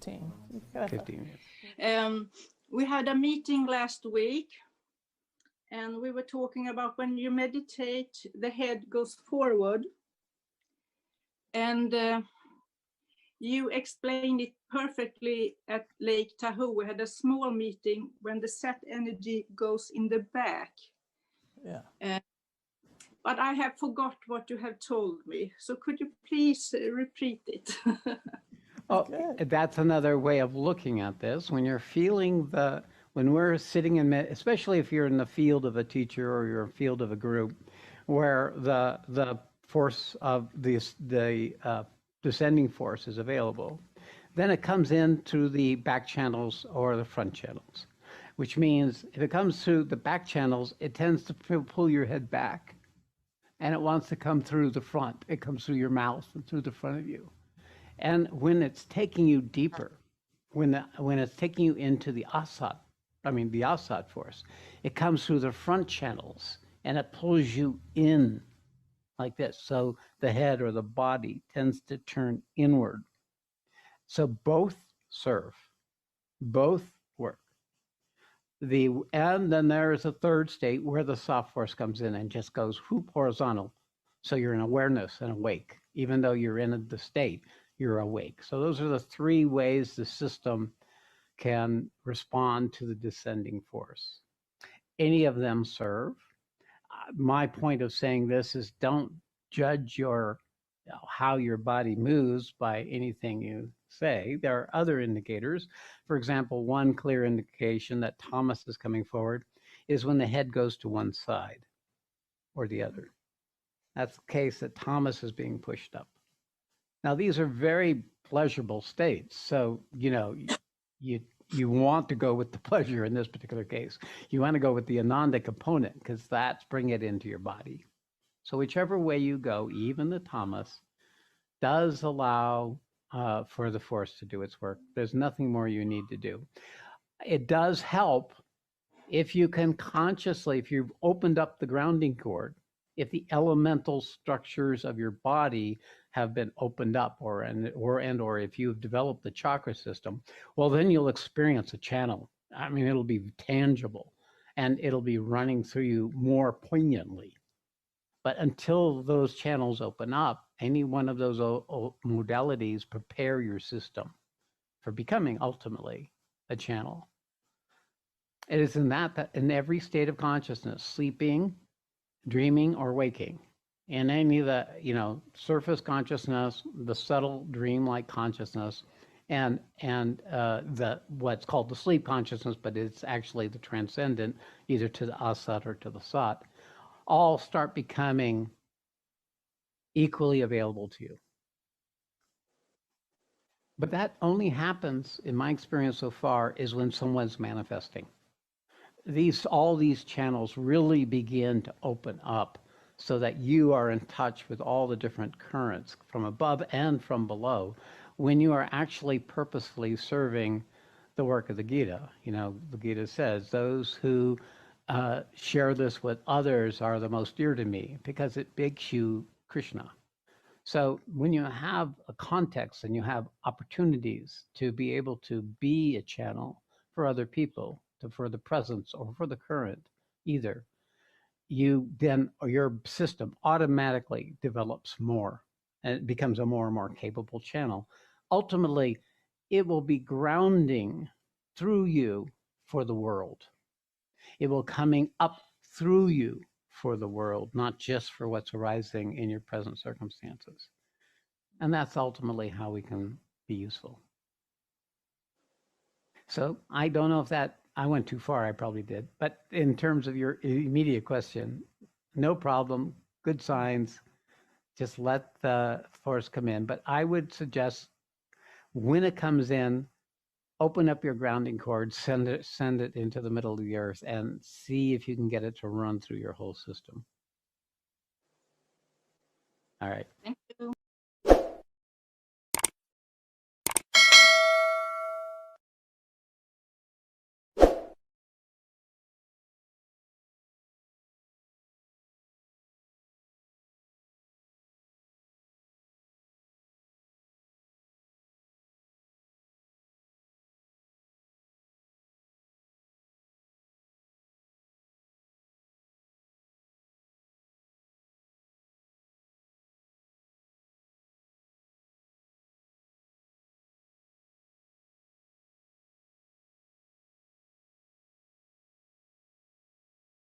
15. 15 minutes. We had a meeting last week, and we were talking about when you meditate, the head goes forward. And you explained it perfectly at Lake Tahoe. We had a small meeting when the set energy goes in the back. Yeah. But I have forgot what you have told me. So could you please repeat it? Oh, that's another way of looking at this. When you're feeling when we're sitting in, especially if you're in the field of a teacher or you're in the field of a group, where the force of the descending force is available, then it comes in through the back channels or the front channels, which means if it comes through the back channels, it tends to pull your head back, and it wants to come through the front. It comes through your mouth and through the front of you. And when it's taking you deeper, when it's taking you into the Asat force, it comes through the front channels and it pulls you in like this. So the head or the body tends to turn inward. So both serve, both work. And then there's a third state where the soft force comes in and just goes whoop horizontal. So you're in awareness and awake, even though you're in the state. You're awake. So those are the three ways the system can respond to the descending force. Any of them serve. My point of saying this is don't judge how your body moves by anything you say. There are other indicators. For example, one clear indication that Thomas is coming forward is when the head goes to one side or the other. That's the case that Thomas is being pushed up. Now, these are very pleasurable states. So, you want to go with the pleasure in this particular case. You want to go with the Ananda component because that's bring it into your body. So whichever way you go, even the Thomas does allow for the force to do its work. There's nothing more you need to do. It does help if you can consciously, if you've opened up the grounding cord, if the elemental structures of your body have been opened up or if you've developed the chakra system, well, then you'll experience a channel. I mean, it'll be tangible and it'll be running through you more poignantly. But until those channels open up, any one of those modalities prepare your system for becoming ultimately a channel. It is in in every state of consciousness, sleeping, dreaming, or waking, in any of the surface consciousness, the subtle dream-like consciousness, and what's called the sleep consciousness, but it's actually the transcendent, either to the Asat or to the Sat, all start becoming equally available to you. But that only happens, in my experience so far, is when someone's manifesting. All these channels really begin to open up so that you are in touch with all the different currents from above and from below when you are actually purposefully serving the work of the Gita. The Gita says, those who share this with others are the most dear to me, because it makes you Krishna. So when you have a context and you have opportunities to be able to be a channel for other people, for the presence or for the current, either, your system automatically develops more and it becomes a more and more capable channel. Ultimately, it will be grounding through you for the world. It will coming up through you for the world, not just for what's arising in your present circumstances. And that's ultimately how we can be useful. So I don't know if I went too far, I probably did. But in terms of your immediate question, no problem, good signs, just let the force come in. But I would suggest when it comes in, open up your grounding cord, send it into the middle of the earth, and see if you can get it to run through your whole system. All right.